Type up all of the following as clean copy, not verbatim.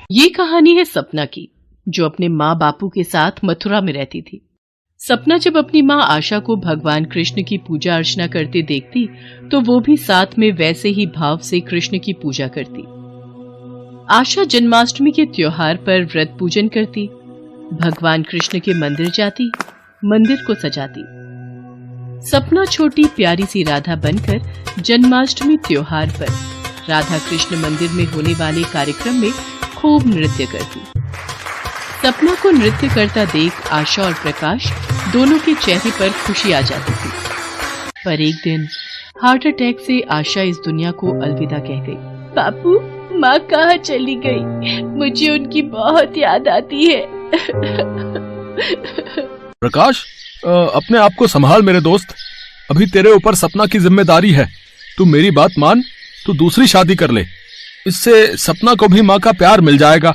ये कहानी है सपना की, जो अपने माँ बापू के साथ मथुरा में रहती थी। सपना जब अपनी माँ आशा को भगवान कृष्ण की पूजा अर्चना करते देखती तो वो भी साथ में वैसे ही भाव से कृष्ण की पूजा करती। आशा जन्माष्टमी के त्योहार पर व्रत पूजन करती, भगवान कृष्ण के मंदिर जाती, मंदिर को सजाती। सपना छोटी प्यारी सी राधा बनकर जन्माष्टमी त्योहार पर राधा कृष्ण मंदिर में होने वाले कार्यक्रम में खूब नृत्य करती। सपना को नृत्य करता देख आशा और प्रकाश दोनों के चेहरे पर खुशी आ जाती थी। पर एक दिन हार्ट अटैक से आशा इस दुनिया को अलविदा कह गई। बापू, माँ कहाँ चली गई? मुझे उनकी बहुत याद आती है। प्रकाश, अपने आप को संभाल मेरे दोस्त। अभी तेरे ऊपर सपना की जिम्मेदारी है। तू मेरी बात मान, तू दूसरी शादी कर ले। इससे सपना को भी माँ का प्यार मिल जाएगा,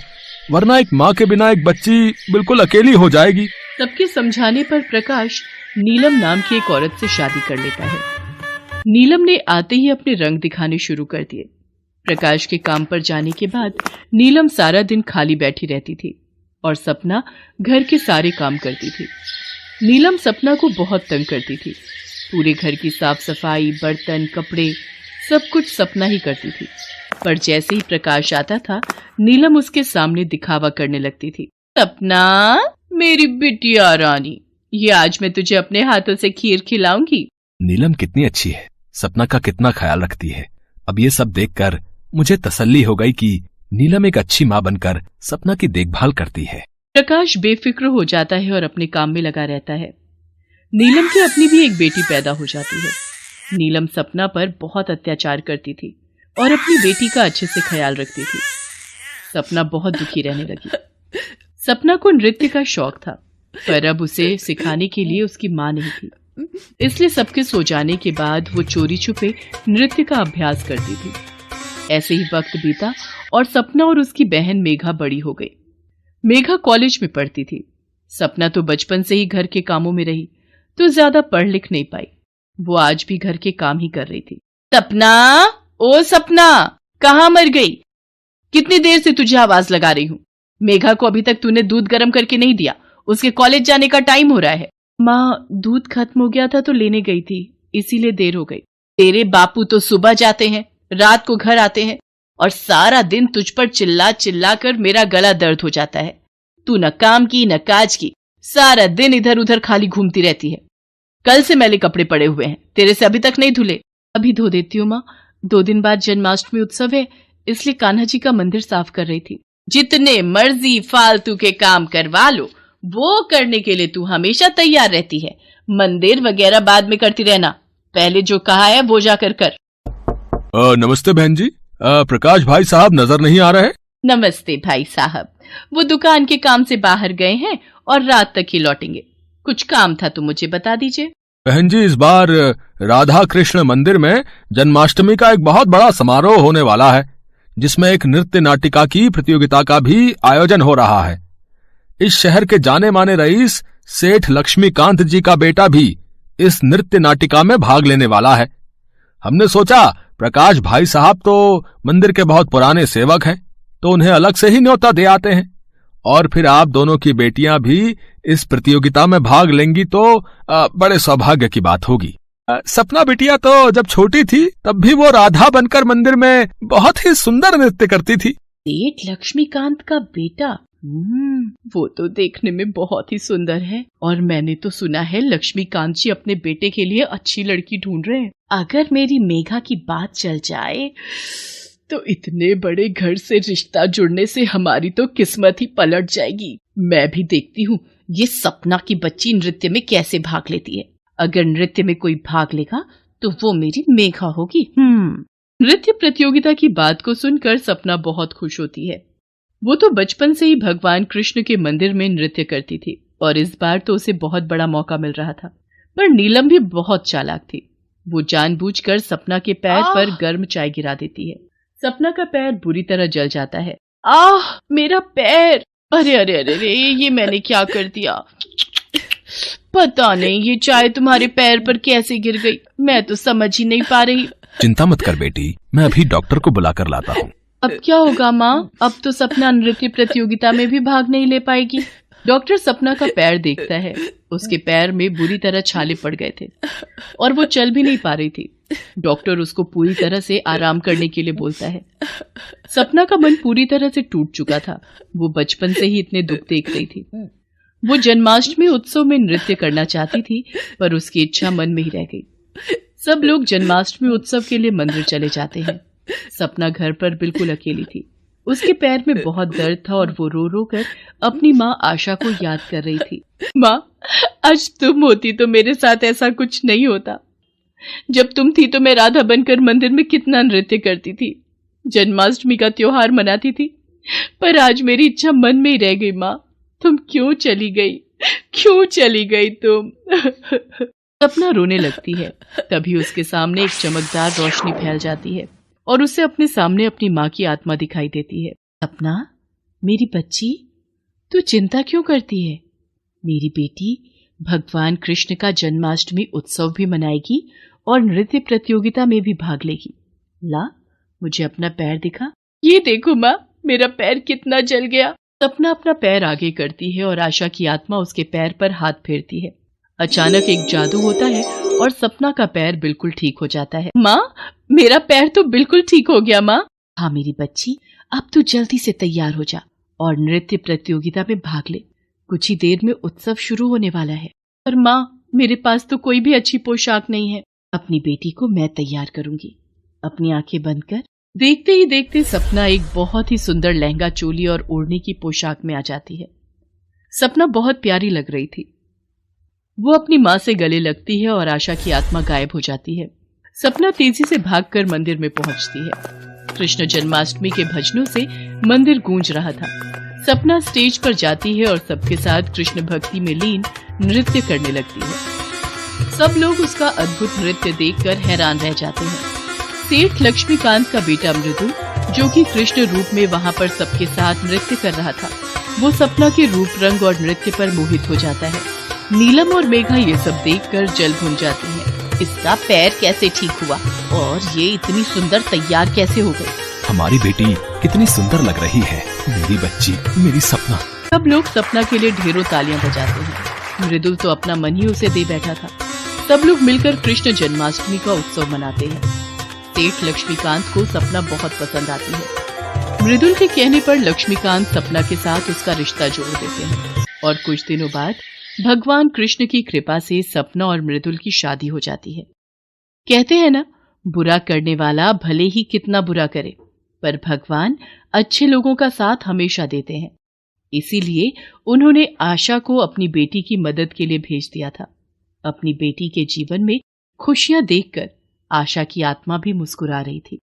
वरना एक माँ के बिना एक बच्ची बिल्कुल अकेली हो जाएगी। सबके समझाने पर प्रकाश नीलम नाम की एक औरत से शादी कर लेता है। नीलम ने आते ही अपने रंग दिखाने शुरू कर दिए। प्रकाश के काम पर जाने के बाद नीलम सारा दिन खाली बैठी रहती थी और सपना घर के सारे काम करती थी। नीलम सपना को बहुत तंग करती थी। पूरे घर की साफ सफाई, बर्तन, कपड़े सब कुछ सपना ही करती थी। पर जैसे ही प्रकाश आता था, नीलम उसके सामने दिखावा करने लगती थी। सपना, मेरी बिटिया रानी, ये आज मैं तुझे अपने हाथों से खीर खिलाऊंगी। नीलम कितनी अच्छी है, सपना का कितना ख्याल रखती है। अब ये सब देखकर मुझे तसल्ली हो गई कि नीलम एक अच्छी माँ बनकर सपना की देखभाल करती है। प्रकाश बेफिक्र हो जाता है और अपने काम में लगा रहता है। नीलम की अपनी भी एक बेटी पैदा हो जाती है। नीलम सपना पर बहुत अत्याचार करती थी और अपनी बेटी का अच्छे से ख्याल रखती थी। सपना बहुत दुखी रहने लगी। सपना को नृत्य का शौक था, पर अब उसे सिखाने के लिए उसकी माँ नहीं थी। इसलिए सबके सो जाने के बाद वो चोरी छुपे नृत्य का अभ्यास करती थी। ऐसे ही वक्त बीता और सपना और उसकी बहन मेघा बड़ी हो गई। मेघा कॉलेज में पढ़ती थी। सपना तो बचपन से ही घर के कामों में रही, तो ज्यादा पढ़ लिख नहीं पाई। वो आज भी घर के काम ही कर रही थी। सपना, ओ सपना, कहाँ मर गई? कितनी देर से तुझे आवाज लगा रही हूँ। मेघा को अभी तक तूने दूध गर्म करके नहीं दिया। उसके कॉलेज जाने का टाइम हो रहा है। माँ, दूध खत्म हो गया था तो लेने गई थी, इसीलिए देर हो गई। तेरे बापू तो सुबह जाते हैं, रात को घर आते हैं और सारा दिन तुझ पर चिल्ला चिल्ला कर मेरा गला दर्द हो जाता है। तू न काम की न काज की, सारा दिन इधर उधर खाली घूमती रहती है। कल से मैले कपड़े पड़े हुए हैं, तेरे से अभी तक नहीं धुले। अभी धो देती हूँ माँ, 2 दिन बाद जन्माष्टमी उत्सव है, इसलिए कान्हा जी का मंदिर साफ कर रही थी। जितने मर्जी फालतू के काम करवा लो, वो करने के लिए तू हमेशा तैयार रहती है। मंदिर वगैरह बाद में करती रहना, पहले जो कहा है वो जाकर कर। नमस्ते बहन जी। प्रकाश भाई साहब नजर नहीं आ रहे? नमस्ते भाई साहब, वो दुकान के काम से बाहर गए हैं और रात तक ही लौटेंगे। कुछ काम था तो मुझे बता दीजिए। बहन जी, इस बार राधा कृष्ण मंदिर में जन्माष्टमी का एक बहुत बड़ा समारोह होने वाला है, जिसमें एक नृत्य नाटिका की प्रतियोगिता का भी आयोजन हो रहा है। इस शहर के जाने माने रईस सेठ लक्ष्मीकांत जी का बेटा भी इस नृत्य नाटिका में भाग लेने वाला है। हमने सोचा प्रकाश भाई साहब तो मंदिर के बहुत पुराने सेवक हैं, तो उन्हें अलग से ही न्योता दे आते हैं, और फिर आप दोनों की बेटियां भी इस प्रतियोगिता में भाग लेंगी तो बड़े सौभाग्य की बात होगी। सपना बिटिया तो जब छोटी थी तब भी वो राधा बनकर मंदिर में बहुत ही सुंदर नृत्य करती थी। सेठ लक्ष्मीकांत का बेटा, वो तो देखने में बहुत ही सुंदर है, और मैंने तो सुना है लक्ष्मीकांत जी अपने बेटे के लिए अच्छी लड़की ढूंढ रहे हैं। अगर मेरी मेघा की बात चल जाए तो इतने बड़े घर से रिश्ता जुड़ने से हमारी तो किस्मत ही पलट जाएगी। मैं भी देखती हूँ ये सपना की बच्ची नृत्य में कैसे भाग लेती है। अगर नृत्य में कोई भाग लेगा तो वो मेरी मेघा होगी। नृत्य प्रतियोगिता की बात को सुनकर सपना बहुत खुश होती है। वो तो बचपन से ही भगवान कृष्ण के मंदिर में नृत्य करती थी और इस बार तो उसे बहुत बड़ा मौका मिल रहा था। पर नीलम भी बहुत चालाक थी। वो जानबूझकर सपना के पैर पर गर्म चाय गिरा देती है। सपना का पैर बुरी तरह जल जाता है। मेरा पैर! अरे अरे अरे अरे, ये मैंने क्या कर दिया? पता नहीं ये चाय तुम्हारे पैर पर कैसे गिर गई, मैं तो समझ ही नहीं पा रही। चिंता मत कर बेटी, मैं अभी डॉक्टर को बुलाकर लाता हूँ। अब क्या होगा माँ? अब तो सपना नृत्य प्रतियोगिता में भी भाग नहीं ले पाएगी। डॉक्टर सपना का पैर देखता है। उसके पैर में बुरी तरह छाले पड़ गए थे और वो चल भी नहीं पा रही थी। डॉक्टर उसको पूरी तरह से आराम करने के लिए बोलता है। सपना का मन पूरी तरह से टूट चुका था। वो बचपन से ही इतने दुख देख रही थी। वो जन्माष्टमी उत्सव में नृत्य करना चाहती थी, पर उसकी इच्छा मन में ही रह गई। सब लोग जन्माष्टमी उत्सव के लिए मंदिर चले जाते हैं। सपना घर पर बिल्कुल अकेली थी। उसके पैर में बहुत दर्द था और वो रो रो कर अपनी माँ आशा को याद कर रही थी। माँ, आज तुम होती तो मेरे साथ ऐसा कुछ नहीं होता। जब तुम थी तो मैं राधा बनकर मंदिर में कितना नृत्य करती थी, जन्माष्टमी का त्योहार मनाती थी। पर आज मेरी इच्छा मन में ही रह गई। माँ, तुम क्यों चली गई? क्यों चली गई तुम? सपना रोने लगती है। तभी उसके सामने एक चमकदार रोशनी फैल जाती है और उसे अपने सामने अपनी माँ की आत्मा दिखाई देती है। सपना, मेरी बच्ची, तू चिंता क्यों करती है? मेरी बेटी भगवान कृष्ण का जन्माष्टमी उत्सव भी मनाएगी और नृत्य प्रतियोगिता में भी भाग लेगी। ला, मुझे अपना पैर दिखा। ये देखो माँ, मेरा पैर कितना जल गया। सपना अपना पैर आगे करती है और आशा की आत्मा उसके पैर पर हाथ फेरती है। अचानक एक जादू होता है और सपना का पैर बिल्कुल ठीक हो जाता है। माँ, मेरा पैर तो बिल्कुल ठीक हो गया माँ। हाँ मेरी बच्ची, अब तू जल्दी से तैयार हो जा और नृत्य प्रतियोगिता में भाग ले। कुछ ही देर में उत्सव शुरू होने वाला है। पर माँ, मेरे पास तो कोई भी अच्छी पोशाक नहीं है। अपनी बेटी को मैं तैयार करूंगी। अपनी आंखें बंद कर। देखते ही देखते सपना एक बहुत ही सुंदर लहंगा, चोली और ओढ़नी की पोशाक में आ जाती है। सपना बहुत प्यारी लग रही थी। वो अपनी माँ से गले लगती है और आशा की आत्मा गायब हो जाती है। सपना तेजी से भागकर मंदिर में पहुंचती है। कृष्ण जन्माष्टमी के भजनों से मंदिर गूंज रहा था। सपना स्टेज पर जाती है और सबके साथ कृष्ण भक्ति में लीन नृत्य करने लगती है। सब लोग उसका अद्भुत नृत्य देखकर हैरान रह जाते हैं। सेठ लक्ष्मीकांत का बेटा मृदुल, जो कि कृष्ण रूप में वहाँ पर सबके साथ नृत्य कर रहा था, वो सपना के रूप, रंग और नृत्य पर मोहित हो जाता है। नीलम और मेघा ये सब देखकर जल भुन जाती हैं। इसका पैर कैसे ठीक हुआ और ये इतनी सुंदर तैयार कैसे हो गई? हमारी बेटी कितनी सुंदर लग रही है, मेरी बच्ची, मेरी सपना। सब लोग सपना के लिए ढेरों तालियां बजाते हैं। मृदुल तो अपना मन ही उसे दे बैठा था। सब लोग मिलकर कृष्ण जन्माष्टमी का उत्सव मनाते हैं। सेठ लक्ष्मीकांत को सपना बहुत पसंद आती है। मृदुल के कहने पर लक्ष्मीकांत सपना के साथ उसका रिश्ता जोड़ देते हैं और कुछ दिनों बाद भगवान कृष्ण की कृपा से सपना और मृदुल की शादी हो जाती है। कहते हैं ना, बुरा करने वाला भले ही कितना बुरा करे, पर भगवान अच्छे लोगों का साथ हमेशा देते हैं। इसीलिए उन्होंने आशा को अपनी बेटी की मदद के लिए भेज दिया था। अपनी बेटी के जीवन में खुशियां देखकर आशा की आत्मा भी मुस्कुरा रही थी।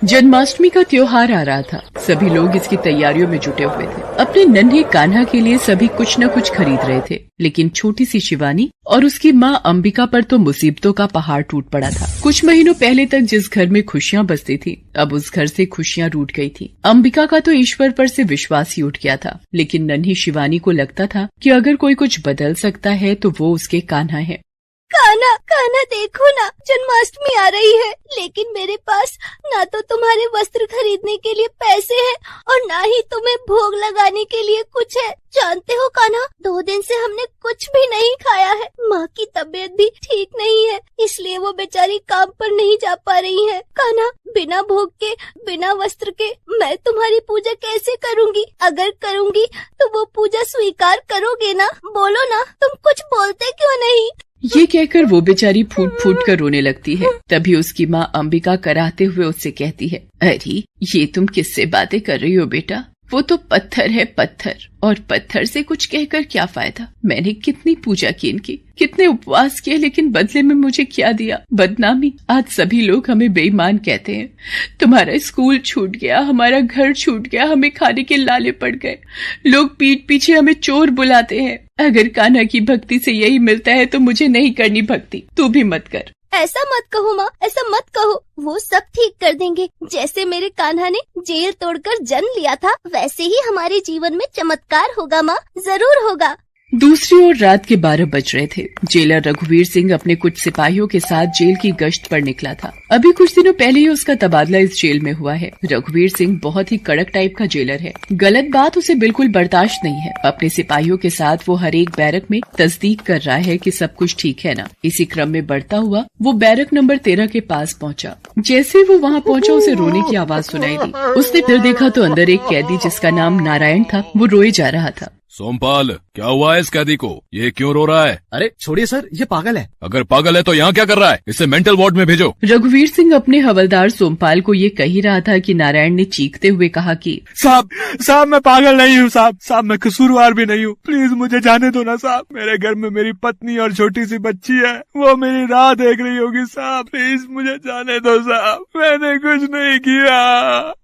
जन्माष्टमी का त्योहार आ रहा था। सभी लोग इसकी तैयारियों में जुटे हुए थे। अपने नन्हे कान्हा के लिए सभी कुछ न कुछ खरीद रहे थे, लेकिन छोटी सी शिवानी और उसकी माँ अंबिका पर तो मुसीबतों का पहाड़ टूट पड़ा था। कुछ महीनों पहले तक जिस घर में खुशियाँ बसती थी, अब उस घर से खुशियाँ रूठ गई थी। अंबिका का तो ईश्वर पर से विश्वास ही उठ गया था, लेकिन नन्ही शिवानी को लगता था कि अगर कोई कुछ बदल सकता है तो वो उसके कान्हा है। कान्हा, कान्हा देखो ना, जन्माष्टमी आ रही है, लेकिन मेरे पास ना तो तुम्हारे वस्त्र खरीदने के लिए पैसे हैं और ना ही तुम्हें भोग लगाने के लिए कुछ है। जानते हो कान्हा, 2 दिन से हमने कुछ भी नहीं खाया है। माँ की तबीयत भी ठीक नहीं है, इसलिए वो बेचारी काम पर नहीं जा पा रही है। कान्हा, बिना भोग के, बिना वस्त्र के मैं तुम्हारी पूजा कैसे करूँगी? अगर करूँगी तो वो पूजा स्वीकार करोगे ना? बोलो ना, तुम कुछ बोलते क्यों नहीं? ये कहकर वो बेचारी फूट फूट कर रोने लगती है। तभी उसकी माँ अंबिका कराहते हुए उससे कहती है, अरे ये तुम किससे बातें कर रही हो बेटा? वो तो पत्थर है, पत्थर, और पत्थर से कुछ कहकर क्या फायदा? मैंने कितनी पूजा की इनकी, कितने उपवास किए, लेकिन बदले में मुझे क्या दिया? बदनामी। आज सभी लोग हमें बेईमान कहते हैं। तुम्हारा स्कूल छूट गया, हमारा घर छूट गया, हमें खाने के लाले पड़ गए। लोग पीठ पीछे हमें चोर बुलाते हैं। अगर कान्हा की भक्ति से यही मिलता है तो मुझे नहीं करनी भक्ति, तू भी मत कर। ऐसा मत कहो माँ, ऐसा मत कहो, वो सब ठीक कर देंगे। जैसे मेरे कान्हा ने जेल तोड़कर जन्म लिया था, वैसे ही हमारे जीवन में चमत्कार होगा माँ, जरूर होगा। दूसरी ओर रात के 12 बज रहे थे। जेलर रघुवीर सिंह अपने कुछ सिपाहियों के साथ जेल की गश्त पर निकला था। अभी कुछ दिनों पहले ही उसका तबादला इस जेल में हुआ है। रघुवीर सिंह बहुत ही कड़क टाइप का जेलर है। गलत बात उसे बिल्कुल बर्दाश्त नहीं है। अपने सिपाहियों के साथ वो हर एक बैरक में तस्दीक कर रहा है कि सब कुछ ठीक है ना। इसी क्रम में बढ़ता हुआ वो बैरक नंबर 13 के पास पहुंचा। जैसे ही वो वहां पहुंचा उसे रोने की आवाज सुनाई दी। उसने फिर देखा तो अंदर एक कैदी जिसका नाम नारायण था वो रोए जा रहा था। सोमपाल, क्या हुआ है इस कैदी को? ये क्यों रो रहा है? अरे छोड़िए सर, ये पागल है। अगर पागल है तो यहाँ क्या कर रहा है? इसे मेंटल वार्ड में भेजो। रघुवीर सिंह अपने हवलदार सोमपाल को ये कह ही रहा था कि नारायण ने चीखते हुए कहा कि साहब मैं पागल नहीं हूँ साहब मैं कसूरवार भी नहीं हूँ। प्लीज मुझे जाने दो ना साहब। मेरे घर में मेरी पत्नी और छोटी सी बच्ची है, वो मेरी राह देख रही होगी साहब। प्लीज मुझे जाने दो साहब, मैंने कुछ नहीं किया।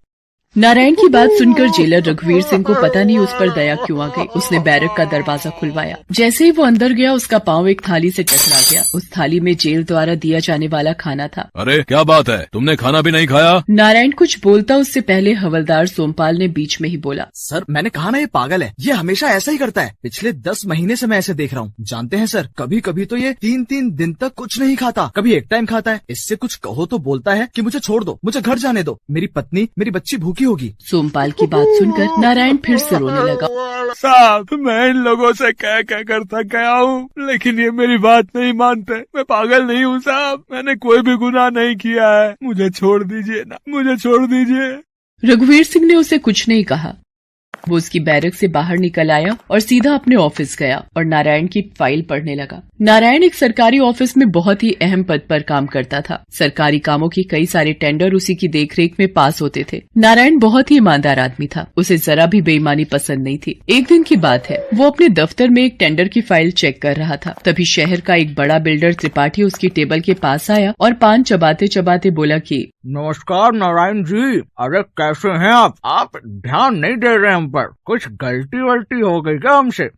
नारायण की बात सुनकर जेलर रघुवीर सिंह को पता नहीं उस पर दया क्यों आ गई। उसने बैरक का दरवाजा खुलवाया। जैसे ही वो अंदर गया उसका पांव एक थाली से टकरा गया। उस थाली में जेल द्वारा दिया जाने वाला खाना था। अरे क्या बात है, तुमने खाना भी नहीं खाया? नारायण कुछ बोलता उससे पहले हवलदार सोमपाल ने बीच में ही बोला, सर मैंने कहा ना ये पागल है, ये हमेशा ऐसा ही करता है। पिछले 10 महीने से मैं ऐसे देख रहा हूँ। जानते हैं सर, कभी कभी तो ये 3-3 दिन तक कुछ नहीं खाता, कभी एक टाइम खाता है। इससे कुछ कहो तो बोलता है कि मुझे छोड़ दो, मुझे घर जाने दो, मेरी पत्नी मेरी बच्ची भूखी होगी। सोमपाल की बात सुनकर नारायण फिर से रोने लगा। साहब मैं इन लोगों से कह कर थक गया हूँ, लेकिन ये मेरी बात नहीं मानते। मैं पागल नहीं हूँ साहब, मैंने कोई भी गुनाह नहीं किया है। मुझे छोड़ दीजिए ना, मुझे छोड़ दीजिए। रघुवीर सिंह ने उसे कुछ नहीं कहा। वो उसकी बैरक से बाहर निकल आया और सीधा अपने ऑफिस गया और नारायण की फाइल पढ़ने लगा। नारायण एक सरकारी ऑफिस में बहुत ही अहम पद पर काम करता था। सरकारी कामों की कई सारे टेंडर उसी की देखरेख में पास होते थे। नारायण बहुत ही ईमानदार आदमी था, उसे जरा भी बेईमानी पसंद नहीं थी। एक दिन की बात है, वो अपने दफ्तर में एक टेंडर की फाइल चेक कर रहा था। तभी शहर का एक बड़ा बिल्डर त्रिपाठी उसकी टेबल के पास आया और पान चबाते चबाते बोला कि नमस्कार नारायण जी, अरे कैसे हैं आप ध्यान नहीं दे रहे हम पर, कुछ गलती वलती हो गई क्या हमसे?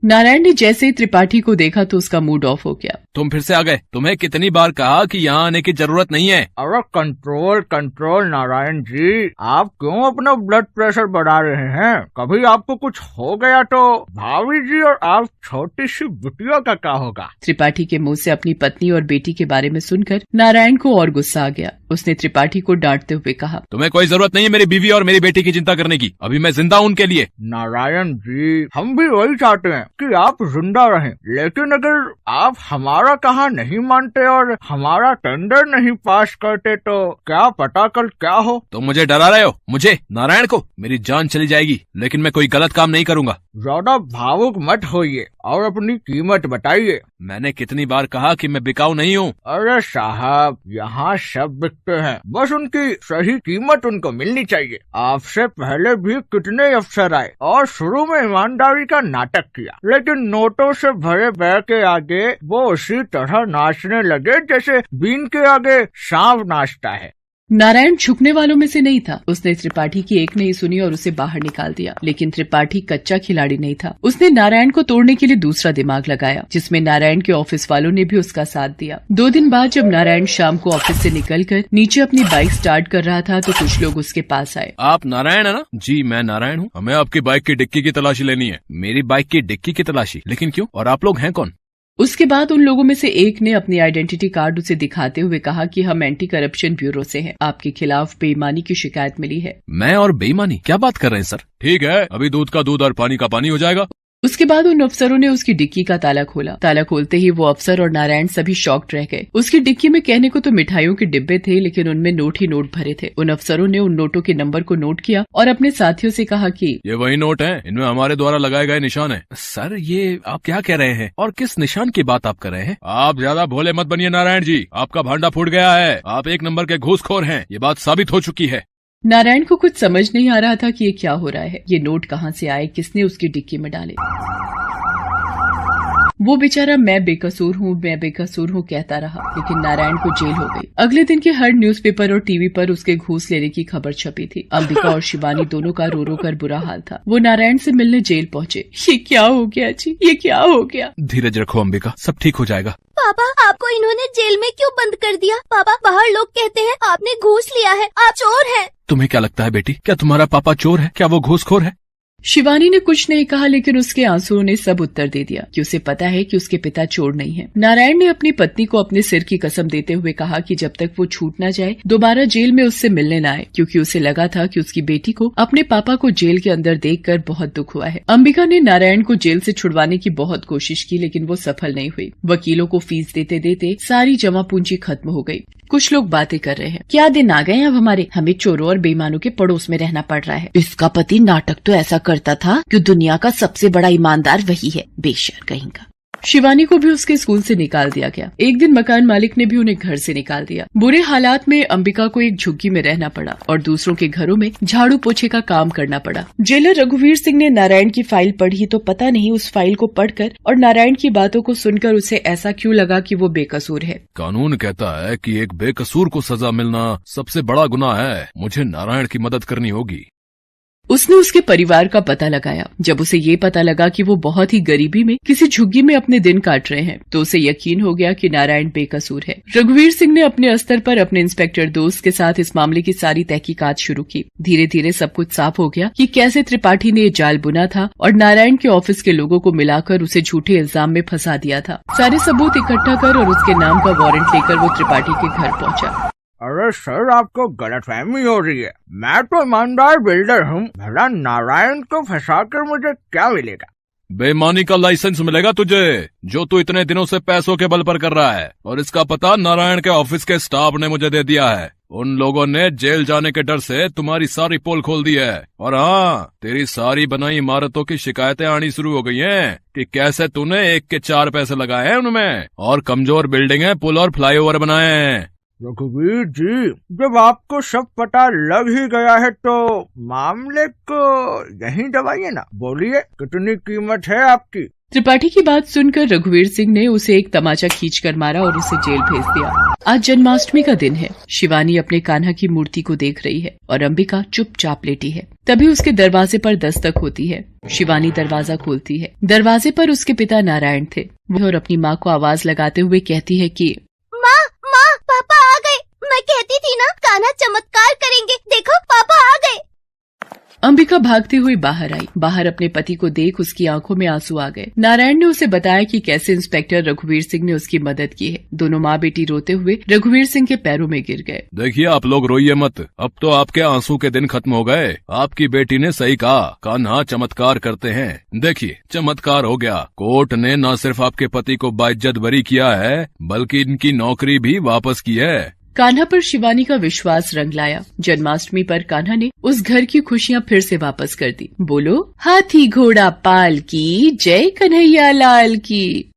नारायण ने जैसे ही त्रिपाठी को देखा तो उसका मूड ऑफ हो गया। तुम फिर से आ गए, तुम्हें कितनी बार कहा कि यहाँ आने की जरूरत नहीं है। अरे कंट्रोल नारायण जी, आप क्यों अपना ब्लड प्रेशर बढ़ा रहे हैं? कभी आपको कुछ हो गया तो भाभी जी और आप छोटी सी बिटिया का क्या होगा? त्रिपाठी के मुंह से अपनी पत्नी और बेटी के बारे में सुनकर नारायण को और गुस्सा आ गया। उसने त्रिपाठी को डांटते हुए कहा, तुम्हें कोई जरूरत नहीं है मेरी बीवी और मेरी बेटी की चिंता करने की। अभी मैं जिंदा हूँ उनके लिए। नारायण जी, हम भी वही चाहते हैं कि आप जिंदा रहें, लेकिन अगर आप हमारा कहा नहीं मानते और हमारा टेंडर नहीं पास करते तो क्या पता कल क्या हो। तुम मुझे डरा रहे हो? मुझे, नारायण को? मेरी जान चली जाएगी, लेकिन मैं कोई गलत काम नहीं करूंगा। ज्यादा भावुक मत होइए और अपनी कीमत बताइए। मैंने कितनी बार कहा कि मैं बिकाऊ नहीं हूँ। अरे साहब, यहाँ सब बिकते हैं, बस उनकी सही कीमत उनको मिलनी चाहिए। आपसे पहले भी कितने अफसर आए और शुरू में ईमानदारी का नाटक किया, लेकिन नोटों से भरे बैग के आगे वो उसी तरह नाचने लगे जैसे बीन के आगे सांप नाचता है। नारायण झुकने वालों में से नहीं था। उसने त्रिपाठी की एक नहीं सुनी और उसे बाहर निकाल दिया। लेकिन त्रिपाठी कच्चा खिलाड़ी नहीं था। उसने नारायण को तोड़ने के लिए दूसरा दिमाग लगाया, जिसमें नारायण के ऑफिस वालों ने भी उसका साथ दिया। 2 दिन बाद जब नारायण शाम को ऑफिस से निकलकर नीचे अपनी बाइक स्टार्ट कर रहा था तो कुछ लोग उसके पास आए। आप नारायण है ना? जी मैं नारायण हूँ। हमें आपकी बाइक की डिक्की की तलाशी लेनी है। मेरी बाइक की डिक्की की तलाशी? लेकिन क्यों? और आप लोग हैं कौन? उसके बाद उन लोगों में से एक ने अपनी आइडेंटिटी कार्ड उसे दिखाते हुए कहा कि हम एंटी करप्शन ब्यूरो से हैं। आपके खिलाफ बेईमानी की शिकायत मिली है। मैं और बेईमानी? क्या बात कर रहे हैं सर? ठीक है, अभी दूध का दूध और पानी का पानी हो जाएगा। उसके बाद उन अफसरों ने उसकी डिक्की का ताला खोला। ताला खोलते ही वो अफसर और नारायण सभी शॉक्ड रह गए। उसकी डिक्की में कहने को तो मिठाइयों के डिब्बे थे, लेकिन उनमें नोट ही नोट भरे थे। उन अफसरों ने उन नोटों के नंबर को नोट किया और अपने साथियों से कहा कि ये वही नोट हैं, इनमें हमारे द्वारा लगाए गए निशान है। सर ये आप क्या कह रहे हैं और किस निशान की बात आप कर रहे हैं? आप ज्यादा भोले मत बनिए नारायण जी, आपका भांडा फूट गया है। आप एक नंबर के घूसखोर हैं, ये बात साबित हो चुकी है। नारायण को कुछ समझ नहीं आ रहा था कि ये क्या हो रहा है। ये नोट कहाँ से आए, किसने उसकी डिक्की में डाले? वो बेचारा मैं बेकसूर हूँ कहता रहा, लेकिन नारायण को जेल हो गई। अगले दिन के हर न्यूज़पेपर और टीवी पर उसके घूस लेने की खबर छपी थी। अंबिका और शिवानी दोनों का रो रो कर बुरा हाल था। वो नारायण से मिलने जेल पहुँचे। ये क्या हो गया जी, ये क्या हो गया? धीरज रखो अंबिका, सब ठीक हो जाएगा। पापा, आपको इन्होंने जेल में क्यों बंद कर दिया? पापा, बाहर लोग कहते हैं आपने घूस लिया है, आप चोर हैं। तुम्हें क्या लगता है बेटी, क्या तुम्हारा पापा चोर है? क्या वो घूसखोर है? शिवानी ने कुछ नहीं कहा, लेकिन उसके आंसुओं ने सब उत्तर दे दिया कि उसे पता है कि उसके पिता चोर नहीं हैं। नारायण ने अपनी पत्नी को अपने सिर की कसम देते हुए कहा कि जब तक वो छूट न जाए दोबारा जेल में उससे मिलने न आए, क्योंकि उसे लगा था कि उसकी बेटी को अपने पापा को जेल के अंदर देखकर बहुत दुख हुआ है। अंबिका ने नारायण को जेल से छुड़वाने की बहुत कोशिश की, लेकिन वो सफल नहीं हुई। वकीलों को फीस देते देते सारी जमा पूंजी खत्म हो गई। कुछ लोग बातें कर रहे हैं, क्या दिन आ गए अब हमारे, हमें चोरों और बेईमानों के पड़ोस में रहना पड़ रहा है। इसका पति नाटक तो ऐसा करता था कि दुनिया का सबसे बड़ा ईमानदार वही है, बेशर्म कहेंगा। शिवानी को भी उसके स्कूल से निकाल दिया गया। एक दिन मकान मालिक ने भी उन्हें घर से निकाल दिया। बुरे हालात में अंबिका को एक झुग्गी में रहना पड़ा और दूसरों के घरों में झाड़ू पोछे का काम करना पड़ा। जेलर रघुवीर सिंह ने नारायण की फाइल पढ़ी तो पता नहीं उस फाइल को पढ़कर और नारायण की बातों को सुनकर उसे ऐसा क्यों लगा कि वो बेकसूर है। कानून कहता है कि एक बेकसूर को सजा मिलना सबसे बड़ा गुनाह है। मुझे नारायण की मदद करनी होगी। उसने उसके परिवार का पता लगाया। जब उसे ये पता लगा कि वो बहुत ही गरीबी में किसी झुग्गी में अपने दिन काट रहे हैं, तो उसे यकीन हो गया कि नारायण बेकसूर है। रघुवीर सिंह ने अपने स्तर पर अपने इंस्पेक्टर दोस्त के साथ इस मामले की सारी तहकीकात शुरू की। धीरे धीरे सब कुछ साफ हो गया कि कैसे त्रिपाठी ने ये जाल बुना था और नारायण के ऑफिस के लोगों को मिलाकर उसे झूठे इल्जाम में फंसा दिया था। सारे सबूत इकट्ठा कर और उसके नाम का वारंट लेकर वो त्रिपाठी के घर पहुंचा। अरे सर, आपको गलतफहमी हो रही है। मैं तो ईमानदार बिल्डर हूँ। भला नारायण को फंसाकर मुझे क्या मिलेगा? बेईमानी का लाइसेंस मिलेगा तुझे, जो तू इतने दिनों से पैसों के बल पर कर रहा है। और इसका पता नारायण के ऑफिस के स्टाफ ने मुझे दे दिया है। उन लोगों ने जेल जाने के डर से तुम्हारी सारी पोल खोल दी है। और हाँ, तेरी सारी बनाई इमारतों की शिकायतें आनी शुरू हो गई हैं कि कैसे तूने एक के 4 पैसे लगाए हैं उनमें और कमजोर बिल्डिंगें, पुल और फ्लाईओवर बनाए हैं। रघुवीर जी, जब आपको सब पता लग ही गया है तो मामले को यहीं दबाइए ना। बोलिए, कितनी कीमत है आपकी? त्रिपाठी की बात सुनकर रघुवीर सिंह ने उसे एक तमाचा खींचकर मारा और उसे जेल भेज दिया। आज जन्माष्टमी का दिन है। शिवानी अपने कान्हा की मूर्ति को देख रही है और अंबिका चुपचाप लेटी है। तभी उसके दरवाजे पर दस्तक होती है। शिवानी दरवाजा खोलती है। दरवाजे पर उसके पिता नारायण थे। वह और अपनी माँ को आवाज लगाते हुए कहती है कि पापा आ गए। मैं कहती थी ना, कान्हा चमत्कार करेंगे। देखो, पापा आ गए। अंबिका भागती हुई बाहर आई। बाहर अपने पति को देख उसकी आंखों में आंसू आ गए। नारायण ने उसे बताया कि कैसे इंस्पेक्टर रघुवीर सिंह ने उसकी मदद की है। दोनों माँ बेटी रोते हुए रघुवीर सिंह के पैरों में गिर गए। देखिए, आप लोग रोइए मत। अब तो आपके आंसू के दिन खत्म हो गए। आपकी बेटी ने सही कहा, कान्हा चमत्कार करते हैं। देखिए, चमत्कार हो गया। कोर्ट ने न सिर्फ आपके पति को बाइज्जत बरी किया है, बल्कि इनकी नौकरी भी वापस की है। कान्हा पर शिवानी का विश्वास रंग लाया। जन्माष्टमी पर कान्हा ने उस घर की खुशियाँ फिर से वापस कर दी। बोलो, हाथी घोड़ा पाल की जय, कन्हैया लाल की।